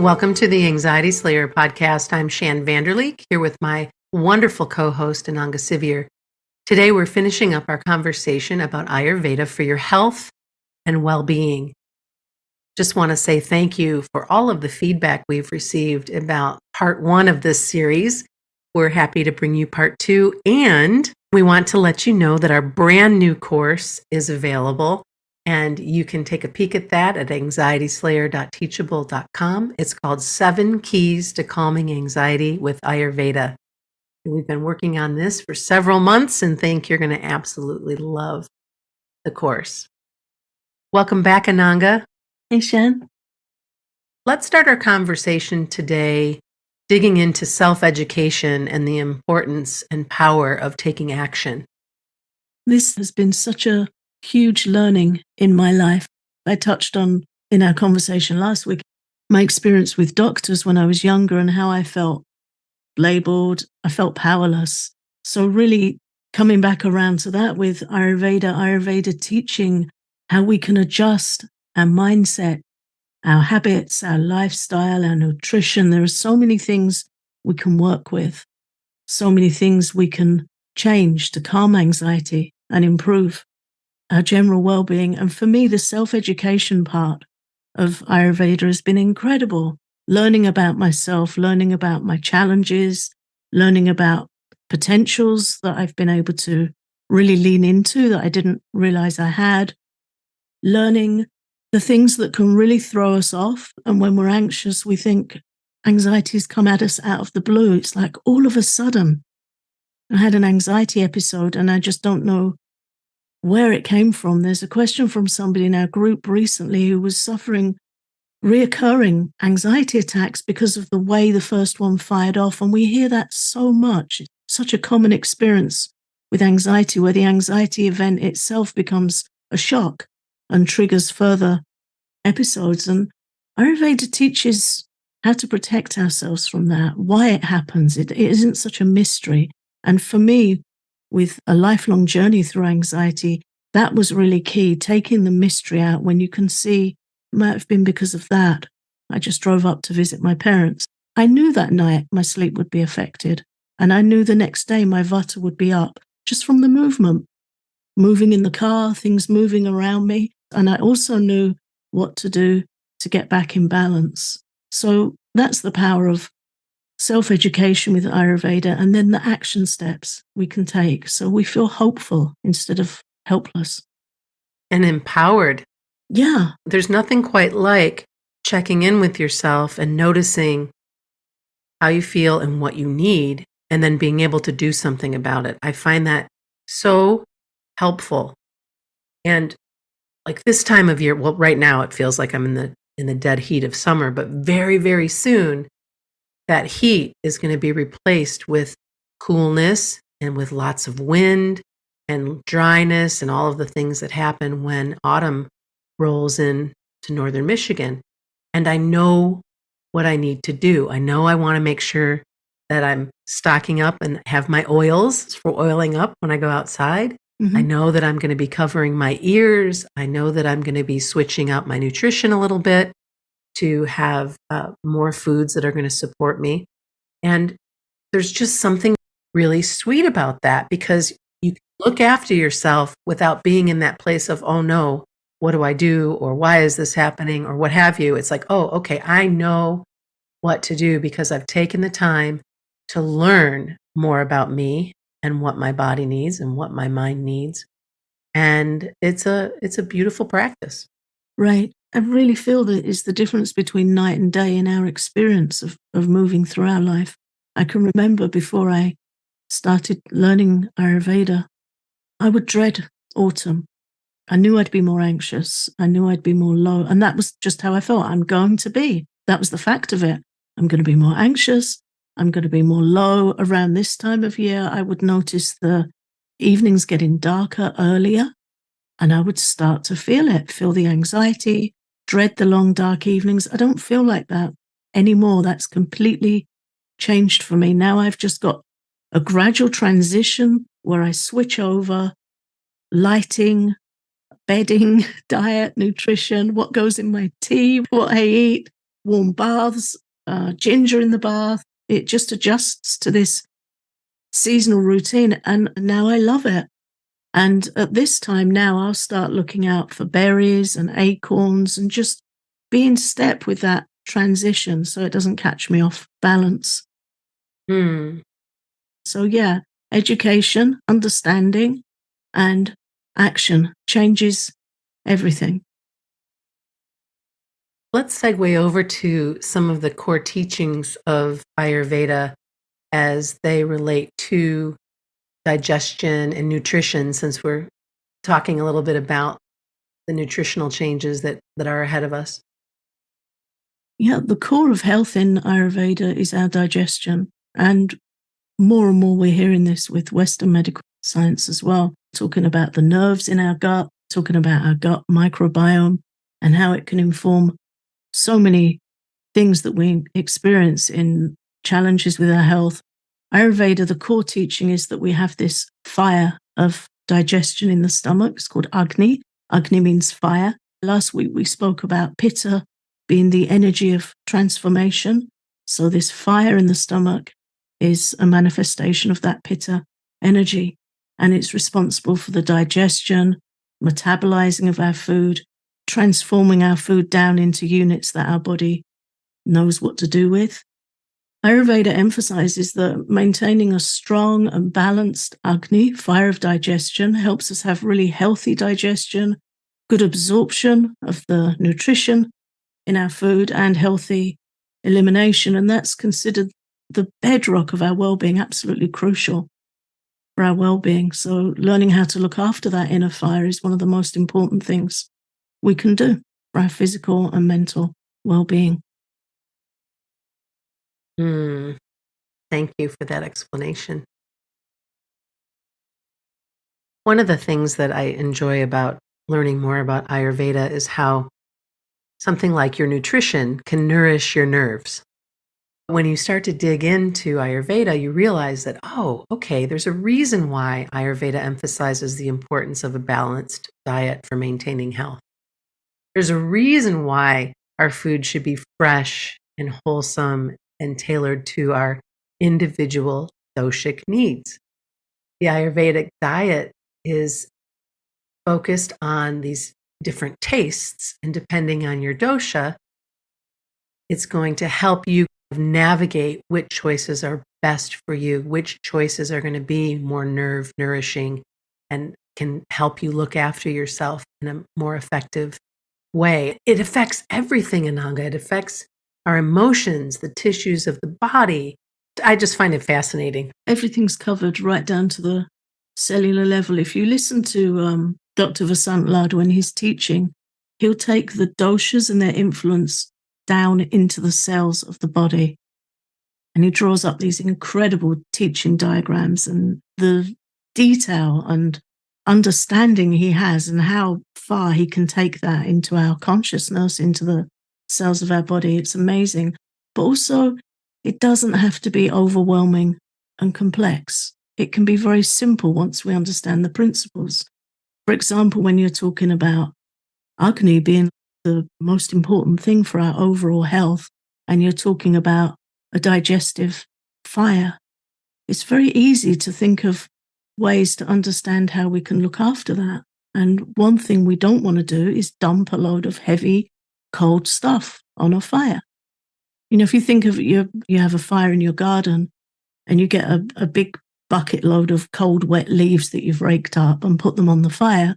Welcome to the Anxiety Slayer podcast. I'm Shan Vanderleek here with my wonderful co-host Ananga Sivir. Today we're finishing up our conversation about Ayurveda for your health and well-being. Just want to say thank you for all of the feedback we've received about part 1 of this series. We're happy to bring you part 2, and we want to let you know that our brand new course is available. And you can take a peek at that at anxietyslayer.teachable.com. It's called 7 Keys to Calming Anxiety with Ayurveda. We've been working on this for several months and think you're going to absolutely love the course. Welcome back, Ananga. Hey, Shan. Let's start our conversation today digging into self-education and the importance and power of taking action. This has been such a huge learning in my life. I touched on in our conversation last week my experience with doctors when I was younger and how I felt labeled, I felt powerless. So really coming back around to that with Ayurveda teaching how we can adjust our mindset, our habits, our lifestyle, our nutrition. There are so many things we can work with, so many things we can change to calm anxiety and improve our general well-being. And for me, the self-education part of Ayurveda has been incredible. Learning about myself, learning about my challenges, learning about potentials that I've been able to really lean into that I didn't realize I had, learning the things that can really throw us off. And when we're anxious, we think anxieties come at us out of the blue. It's like all of a sudden, I had an anxiety episode and I just don't know where it came from. There's a question from somebody in our group recently who was suffering reoccurring anxiety attacks because of the way the first one fired off. And we hear that so much. It's such a common experience with anxiety, where the anxiety event itself becomes a shock and triggers further episodes. And Ayurveda teaches how to protect ourselves from that, why it happens. It isn't such a mystery. And for me, with a lifelong journey through anxiety, that was really key, taking the mystery out when you can see it might have been because of that. I just drove up to visit my parents. I knew that night my sleep would be affected. And I knew the next day my vata would be up just from the movement, moving in the car, things moving around me. And I also knew what to do to get back in balance. So that's the power of self-education with Ayurveda, and then the action steps we can take so we feel hopeful instead of helpless. And empowered. Yeah. There's nothing quite like checking in with yourself and noticing how you feel and what you need, and then being able to do something about it. I find that so helpful. And like this time of year, well, right now it feels like I'm in the dead heat of summer, but very, very soon that heat is going to be replaced with coolness and with lots of wind and dryness and all of the things that happen when autumn rolls in to northern Michigan. And I know what I need to do. I know I want to make sure that I'm stocking up and have my oils for oiling up when I go outside. Mm-hmm. I know that I'm going to be covering my ears. I know that I'm going to be switching out my nutrition a little bit to have more foods that are going to support me. And there's just something really sweet about that, because you can look after yourself without being in that place of, oh no, what do I do? Or why is this happening? Or what have you. It's like, oh, okay, I know what to do because I've taken the time to learn more about me and what my body needs and what my mind needs. And it's a beautiful practice. Right. I really feel that it's the difference between night and day in our experience of moving through our life. I can remember before I started learning Ayurveda, I would dread autumn. I knew I'd be more anxious. I knew I'd be more low. And that was just how I felt. I'm going to be. That was the fact of it. I'm going to be more anxious. I'm going to be more low. Around this time of year, I would notice the evenings getting darker earlier. And I would start to feel the anxiety, dread the long, dark evenings. I don't feel like that anymore. That's completely changed for me. Now I've just got a gradual transition where I switch over lighting, bedding, diet, nutrition, what goes in my tea, what I eat, warm baths, ginger in the bath. It just adjusts to this seasonal routine, and now I love it. And at this time now, I'll start looking out for berries and acorns and just be in step with that transition so it doesn't catch me off balance. Hmm. So, yeah, education, understanding, and action changes everything. Let's segue over to some of the core teachings of Ayurveda as they relate to digestion and nutrition, since we're talking a little bit about the nutritional changes that are ahead of us. Yeah, the core of health in Ayurveda is our digestion. And more and more, we're hearing this with Western medical science as well, talking about the nerves in our gut, talking about our gut microbiome and how it can inform so many things that we experience in challenges with our health. Ayurveda, the core teaching is that we have this fire of digestion in the stomach. It's called Agni. Agni means fire. Last week we spoke about Pitta being the energy of transformation. So this fire in the stomach is a manifestation of that Pitta energy, and it's responsible for the digestion, metabolizing of our food, transforming our food down into units that our body knows what to do with. Ayurveda emphasizes that maintaining a strong and balanced Agni, fire of digestion, helps us have really healthy digestion, good absorption of the nutrition in our food, and healthy elimination. And that's considered the bedrock of our well-being, absolutely crucial for our well-being. So learning how to look after that inner fire is one of the most important things we can do for our physical and mental well-being. Hmm. Thank you for that explanation. One of the things that I enjoy about learning more about Ayurveda is how something like your nutrition can nourish your nerves. When you start to dig into Ayurveda, you realize that, oh, okay, there's a reason why Ayurveda emphasizes the importance of a balanced diet for maintaining health. There's a reason why our food should be fresh and wholesome and tailored to our individual doshic needs. The Ayurvedic diet is focused on these different tastes, and depending on your dosha, it's going to help you navigate which choices are best for you, which choices are going to be more nerve nourishing and can help you look after yourself in a more effective way. It affects everything, Ananga. It affects our emotions, the tissues of the body. I just find it fascinating. Everything's covered right down to the cellular level. If you listen to Dr. Vasant Lad when he's teaching, he'll take the doshas and their influence down into the cells of the body. And he draws up these incredible teaching diagrams, and the detail and understanding he has and how far he can take that into our consciousness, into the cells of our body. It's amazing. But also, it doesn't have to be overwhelming and complex. It can be very simple once we understand the principles. For example, when you're talking about Agni being the most important thing for our overall health, and you're talking about a digestive fire, it's very easy to think of ways to understand how we can look after that. And one thing we don't want to do is dump a load of heavy, cold stuff on a fire. You know, if you think of it, you have a fire in your garden and you get a big bucket load of cold, wet leaves that you've raked up and put them on the fire,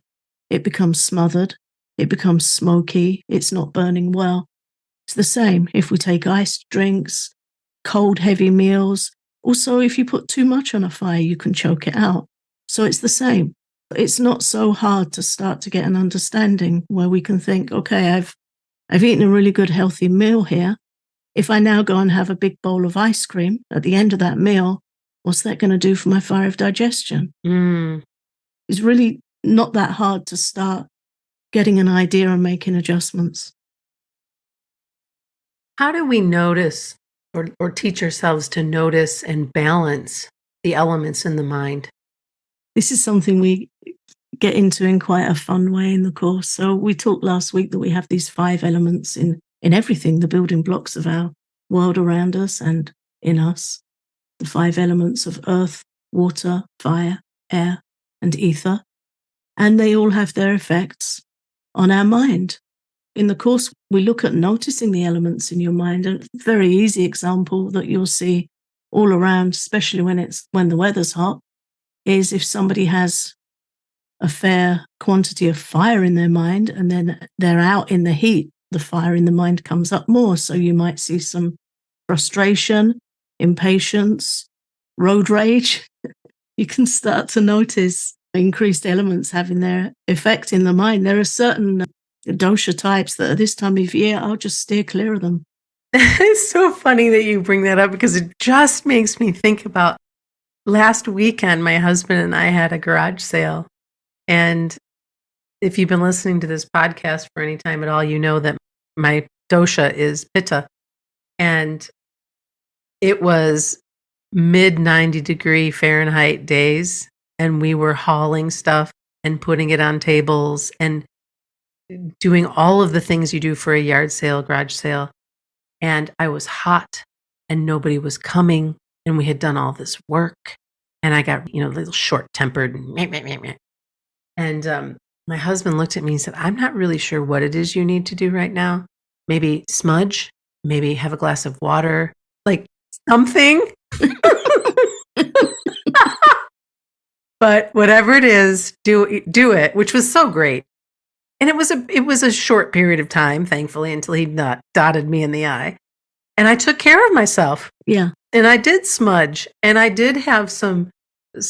it becomes smothered, it becomes smoky, it's not burning well. It's the same if we take iced drinks, cold, heavy meals. Also, if you put too much on a fire, you can choke it out. So it's the same. It's not so hard to start to get an understanding where we can think, okay, I've eaten a really good healthy meal here. If I now go and have a big bowl of ice cream at the end of that meal, what's that going to do for my fire of digestion? Mm. It's really not that hard to start getting an idea and making adjustments. How do we notice or teach ourselves to notice and balance the elements in the mind? This is something we get into in quite a fun way in the course. So we talked last week that we have these 5 elements in in everything, the building blocks of our world around us and in us, the 5 elements of earth, water, fire, air, and ether. And they all have their effects on our mind. In the course, we look at noticing the elements in your mind. A very easy example that you'll see all around, especially when the weather's hot, is if somebody has a fair quantity of fire in their mind and then they're out in the heat, the fire in the mind comes up more. So you might see some frustration, impatience, road rage. You can start to notice increased elements having their effect in the mind. There are certain dosha types that at this time of year, I'll just steer clear of them. It's so funny that you bring that up because it just makes me think about last weekend. My husband and I had a garage sale. And if you've been listening to this podcast for any time at all, you know that my dosha is pitta. And it was mid 90-degree Fahrenheit days. And we were hauling stuff and putting it on tables and doing all of the things you do for a yard sale, garage sale. And I was hot and nobody was coming. And we had done all this work. And I got, a little short-tempered. And my husband looked at me and said, I'm not really sure what it is you need to do right now. Maybe smudge, maybe have a glass of water, like something. But whatever it is, do it, which was so great. And it was a short period of time, thankfully, until he dotted me in the eye. And I took care of myself. Yeah. And I did smudge, and I did have some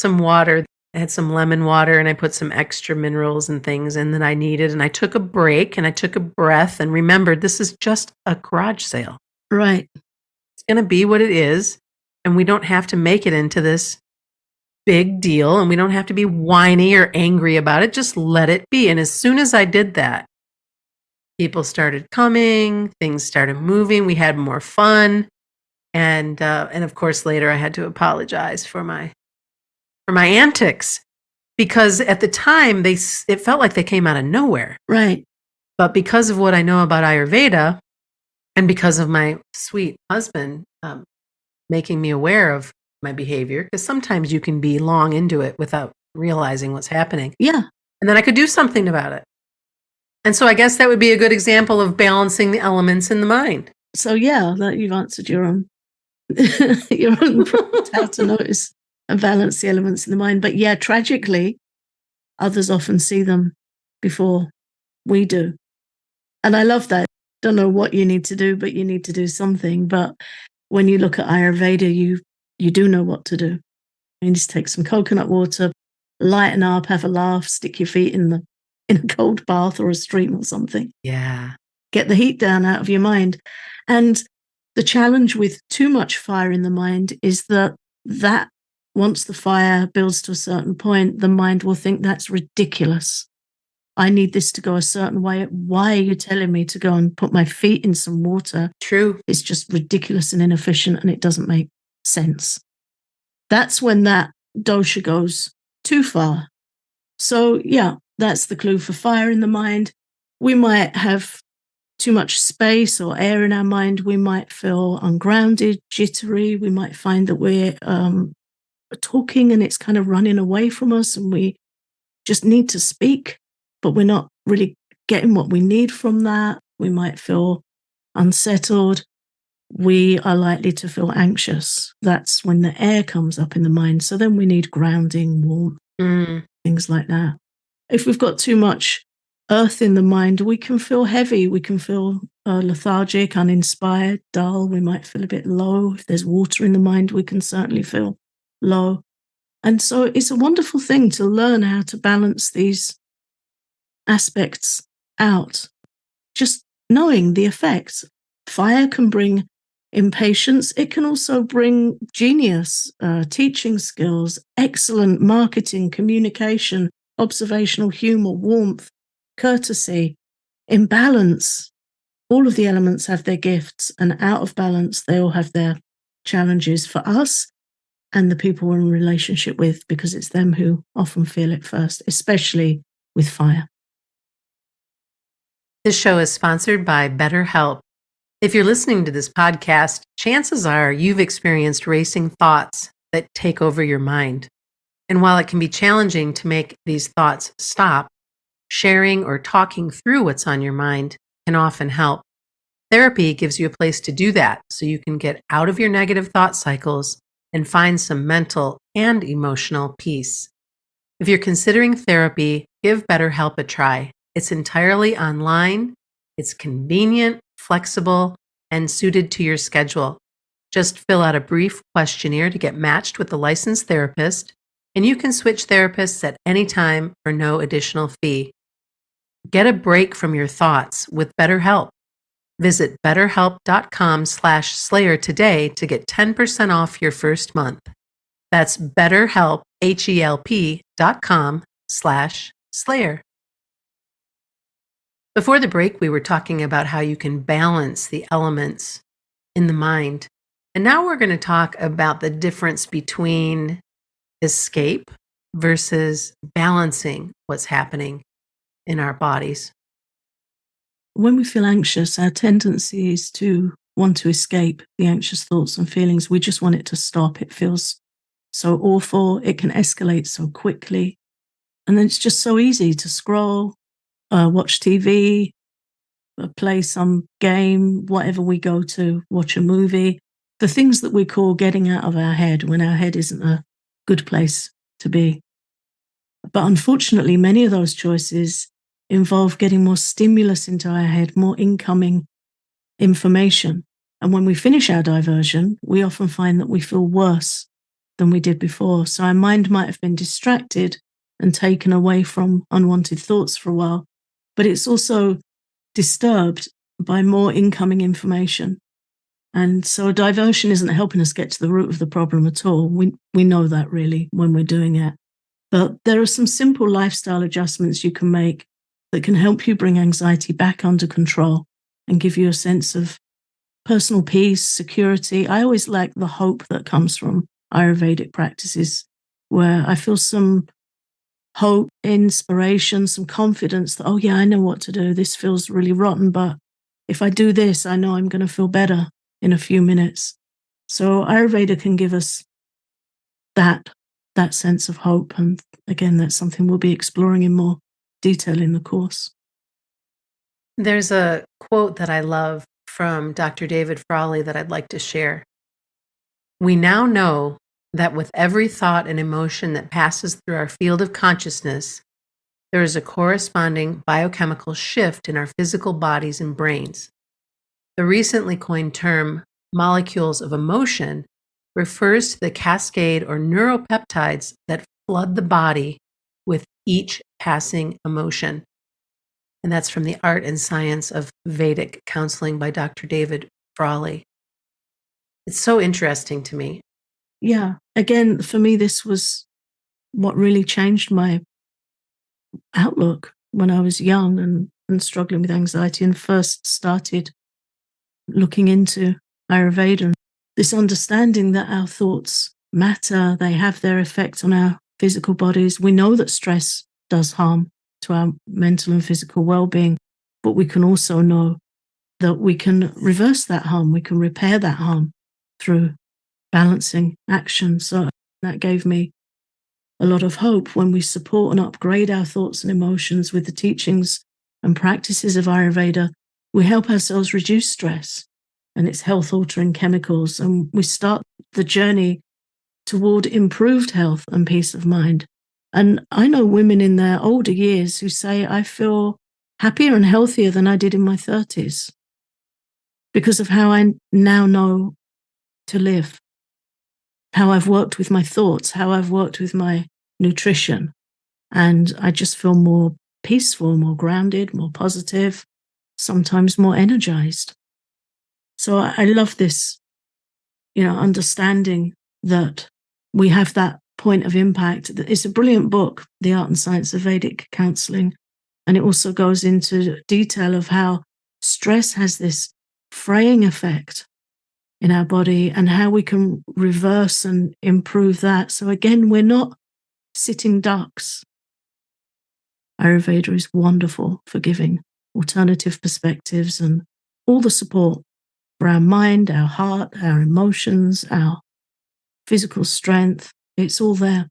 water. I had some lemon water, and I put some extra minerals and things in that I needed. And I took a break, and I took a breath, and remembered this is just a garage sale. Right. It's going to be what it is, and we don't have to make it into this big deal, and we don't have to be whiny or angry about it. Just let it be. And as soon as I did that, people started coming, things started moving, we had more fun. And of course, later I had to apologize for my antics because at the time it felt like they came out of nowhere. Right. But because of what I know about Ayurveda and because of my sweet husband making me aware of my behavior, because sometimes you can be long into it without realizing what's happening. Yeah. And then I could do something about it. And so I guess that would be a good example of balancing the elements in the mind. So yeah, that you've answered your own how to notice and balance the elements in the mind. But yeah, tragically, others often see them before we do. And I love that. Don't know what you need to do, but you need to do something. But when you look at Ayurveda, you do know what to do. You just take some coconut water, lighten up, have a laugh, stick your feet in a cold bath or a stream or something. Yeah. Get the heat down out of your mind. And the challenge with too much fire in the mind is that once the fire builds to a certain point, the mind will think that's ridiculous. I need this to go a certain way. Why are you telling me to go and put my feet in some water? True. It's just ridiculous and inefficient and it doesn't make sense. That's when that dosha goes too far. So yeah, that's the clue for fire in the mind. We might have too much space or air in our mind. We might feel ungrounded, jittery. We might find that we're talking and it's kind of running away from us and we just need to speak, but we're not really getting what we need from that. We might feel unsettled. We are likely to feel anxious. That's when the air comes up in the mind. So then we need grounding, warmth, things like that. If we've got too much earth in the mind, we can feel heavy. We can feel lethargic, uninspired, dull. We might feel a bit low. If there's water in the mind, we can certainly feel low. And so it's a wonderful thing to learn how to balance these aspects out. Just knowing the effects. Fire can bring impatience. It can also bring genius, teaching skills, excellent marketing, communication, observational humor, warmth, courtesy, imbalance. All of the elements have their gifts, and out of balance, they all have their challenges for us and the people we're in relationship with, because it's them who often feel it first, especially with fire. This show is sponsored by BetterHelp. If you're listening to this podcast, chances are you've experienced racing thoughts that take over your mind. And while it can be challenging to make these thoughts stop, sharing or talking through what's on your mind can often help. Therapy gives you a place to do that so you can get out of your negative thought cycles and find some mental and emotional peace. If you're considering therapy, give BetterHelp a try. It's entirely online, it's convenient, flexible, and suited to your schedule. Just fill out a brief questionnaire to get matched with a licensed therapist, and you can switch therapists at any time for no additional fee. Get a break from your thoughts with BetterHelp. Visit betterhelp.com/slayer today to get 10% off your first month. That's BetterHelp, HELP.com/slayer. Before the break, we were talking about how you can balance the elements in the mind. And now we're going to talk about the difference between escape versus balancing what's happening in our bodies. When we feel anxious, our tendency is to want to escape the anxious thoughts and feelings. We just want it to stop. It feels so awful. It can escalate so quickly. And then it's just so easy to scroll, watch TV, play some game, whatever we go to, watch a movie. The things that we call getting out of our head when our head isn't a good place to be. But unfortunately, many of those choices involve getting more stimulus into our head, more incoming information. And when we finish our diversion, we often find that we feel worse than we did before. So our mind might have been distracted and taken away from unwanted thoughts for a while, but it's also disturbed by more incoming information. And so a diversion isn't helping us get to the root of the problem at all. We know that really when we're doing it. But there are some simple lifestyle adjustments you can make that can help you bring anxiety back under control and give you a sense of personal peace, security. I always like the hope that comes from Ayurvedic practices, where I feel some hope, inspiration, some confidence that, oh yeah, I know what to do. This feels really rotten, but if I do this, I know I'm going to feel better in a few minutes. So Ayurveda can give us that sense of hope. And again, that's something we'll be exploring in more detail in the course. There's a quote that I love from Dr. David Frawley that I'd like to share. We now know that with every thought and emotion that passes through our field of consciousness, there is a corresponding biochemical shift in our physical bodies and brains. The recently coined term, molecules of emotion, refers to the cascade or neuropeptides that flood the body with each passing emotion. And that's from The Art and Science of Vedic Counseling by Dr. David Frawley. It's so interesting to me. Yeah. Again, for me, this was what really changed my outlook when I was young and struggling with anxiety and first started looking into Ayurveda. And this understanding that our thoughts matter, they have their effect on our physical bodies. We know that stress does harm to our mental and physical well-being, but we can also know that we can reverse that harm. We can repair that harm through balancing action. So that gave me a lot of hope. When we support and upgrade our thoughts and emotions with the teachings and practices of Ayurveda, we help ourselves reduce stress and its health-altering chemicals, and we start the journey toward improved health and peace of mind. And I know women in their older years who say, I feel happier and healthier than I did in my 30s because of how I now know to live, how I've worked with my thoughts, how I've worked with my nutrition. And I just feel more peaceful, more grounded, more positive, sometimes more energized. So I love this, understanding that we have that point of impact. It's a brilliant book, The Art and Science of Vedic Counseling. And it also goes into detail of how stress has this fraying effect in our body and how we can reverse and improve that. So again, we're not sitting ducks. Ayurveda is wonderful for giving alternative perspectives and all the support for our mind, our heart, our emotions, our physical strength. It's all there.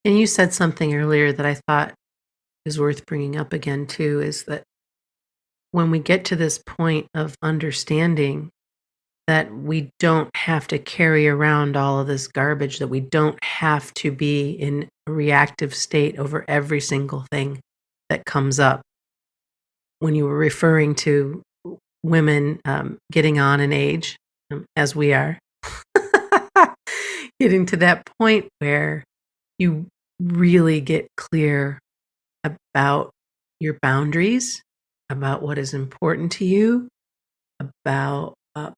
And you said something earlier that I thought is worth bringing up again too, is that when we get to this point of understanding that we don't have to carry around all of this garbage, that we don't have to be in a reactive state over every single thing that comes up. When you were referring to women getting on in age, as we are, getting to that point where you really get clear about your boundaries, about what is important to you, about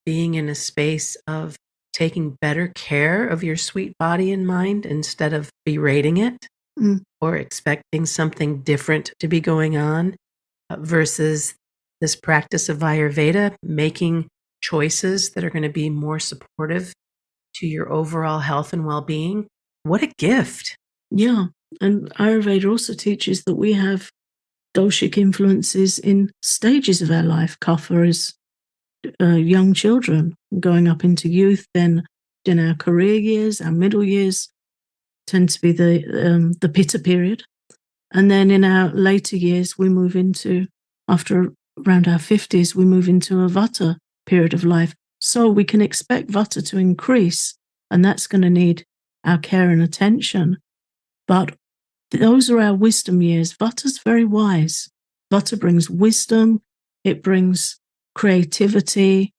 being in a space of taking better care of your sweet body and mind instead of berating it Mm. or expecting something different to be going on versus this practice of Ayurveda, making choices that are going to be more supportive to your overall health and well being. What a gift. Yeah. And Ayurveda also teaches that we have doshic influences in stages of our life. Kapha is young children going up into youth, then in our career years, our middle years tend to be the pitta period. And then in our later years, we move into, after around our 50s, we move into a vata period of life. So we can expect vata to increase, and that's going to need our care and attention. But those are our wisdom years. Vata's very wise. Vata brings wisdom, it brings creativity.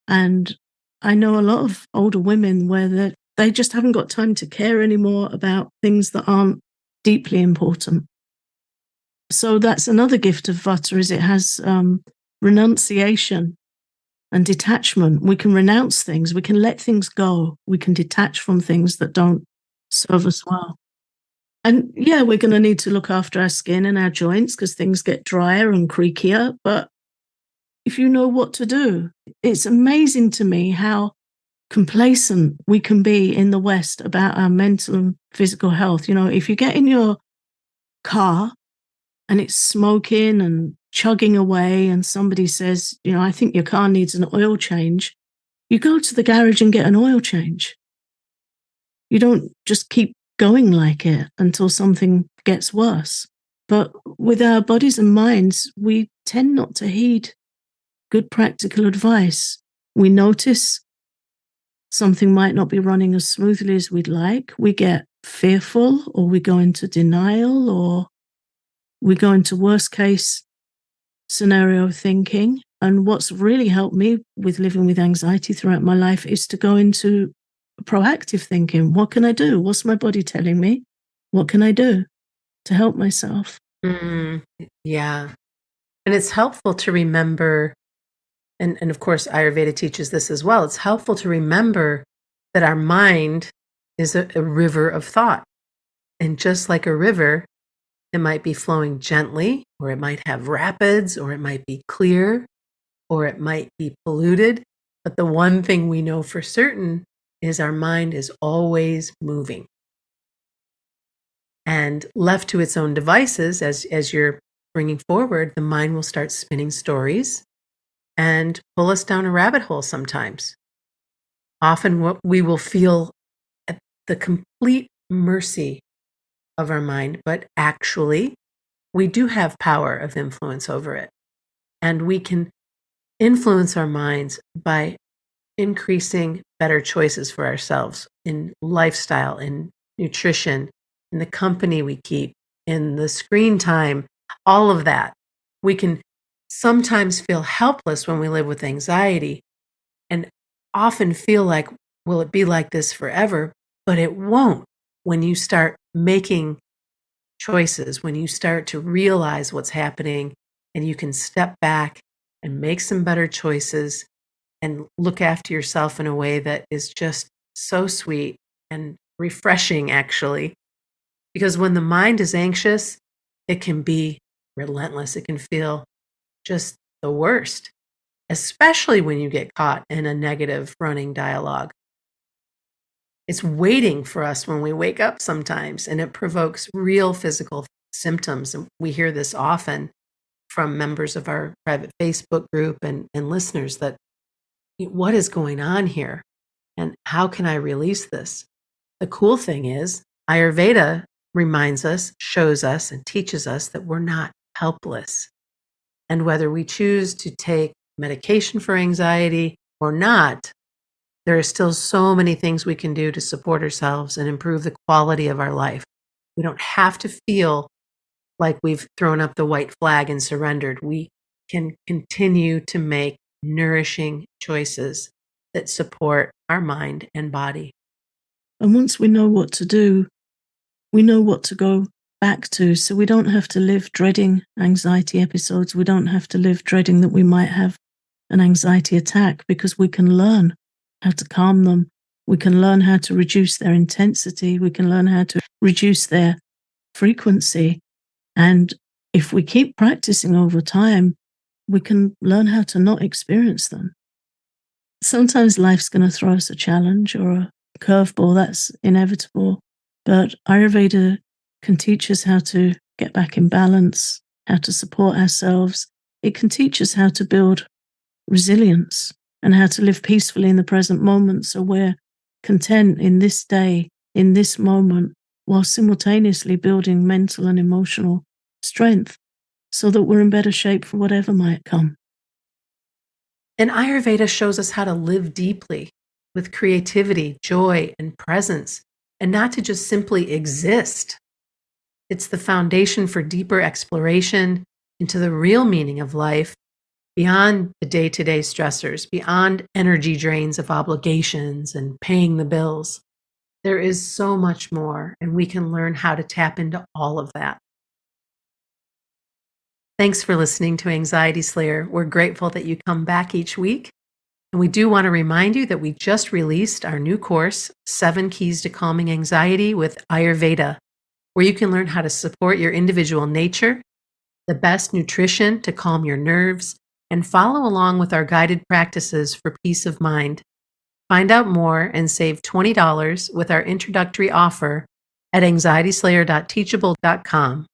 And I know a lot of older women where they just haven't got time to care anymore about things that aren't deeply important. So that's another gift of Vata, is it has renunciation and detachment. We can renounce things, we can let things go, we can detach from things that don't serve us well. And yeah, we're going to need to look after our skin and our joints because things get drier and creakier. But if you know what to do, it's amazing to me how complacent we can be in the West about our mental and physical health. You know, if you get in your car and it's smoking and chugging away, and somebody says, you know, I think your car needs an oil change, you go to the garage and get an oil change. You don't just keep going like it until something gets worse. But with our bodies and minds, we tend not to heed good practical advice. We notice something might not be running as smoothly as we'd like. We get fearful, or we go into denial, or we go into worst case scenario thinking. And what's really helped me with living with anxiety throughout my life is to go into proactive thinking. What can I do? What's my body telling me? What can I do to help myself? Mm, yeah. And it's helpful to remember, and of course, Ayurveda teaches this as well. It's helpful to remember that our mind is a river of thought. And just like a river, it might be flowing gently, or it might have rapids, or it might be clear, or it might be polluted. But the one thing we know for certain is our mind is always moving. And left to its own devices, as you're bringing forward, the mind will start spinning stories and pull us down a rabbit hole sometimes. Often, what we will feel at the complete mercy of our mind, but actually, we do have power of influence over it. And we can influence our minds by increasing better choices for ourselves in lifestyle, in nutrition, in the company we keep, in the screen time, all of that. We can sometimes feel helpless when we live with anxiety and often feel like, will it be like this forever? But it won't when you start making choices, when you start to realize what's happening and you can step back and make some better choices and look after yourself in a way that is just so sweet and refreshing, actually. Because when the mind is anxious, it can be relentless. It can feel just the worst, especially when you get caught in a negative running dialogue. It's waiting for us when we wake up sometimes, and it provokes real physical symptoms. And we hear this often. from members of our private Facebook group and listeners that what is going on here and how can I release this? The cool thing is, Ayurveda reminds us, shows us, and teaches us that we're not helpless. And whether we choose to take medication for anxiety or not, there are still so many things we can do to support ourselves and improve the quality of our life. We don't have to feel like we've thrown up the white flag and surrendered. We can continue to make nourishing choices that support our mind and body. And once we know what to do, we know what to go back to. So we don't have to live dreading anxiety episodes. We don't have to live dreading that we might have an anxiety attack, because we can learn how to calm them. We can learn how to reduce their intensity. We can learn how to reduce their frequency. And if we keep practicing over time, we can learn how to not experience them. Sometimes life's going to throw us a challenge or a curveball. That's inevitable. But Ayurveda can teach us how to get back in balance, how to support ourselves. It can teach us how to build resilience and how to live peacefully in the present moment, so we're content in this day, in this moment, while simultaneously building mental and emotional strength so that we're in better shape for whatever might come. And Ayurveda shows us how to live deeply with creativity, joy, and presence, and not to just simply exist. It's the foundation for deeper exploration into the real meaning of life beyond the day-to-day stressors, beyond energy drains of obligations and paying the bills. There is so much more, and we can learn how to tap into all of that. Thanks for listening to Anxiety Slayer. We're grateful that you come back each week. And we do want to remind you that we just released our new course, 7 Keys to Calming Anxiety with Ayurveda, where you can learn how to support your individual nature, the best nutrition to calm your nerves, and follow along with our guided practices for peace of mind. Find out more and save $20 with our introductory offer at anxietyslayer.teachable.com.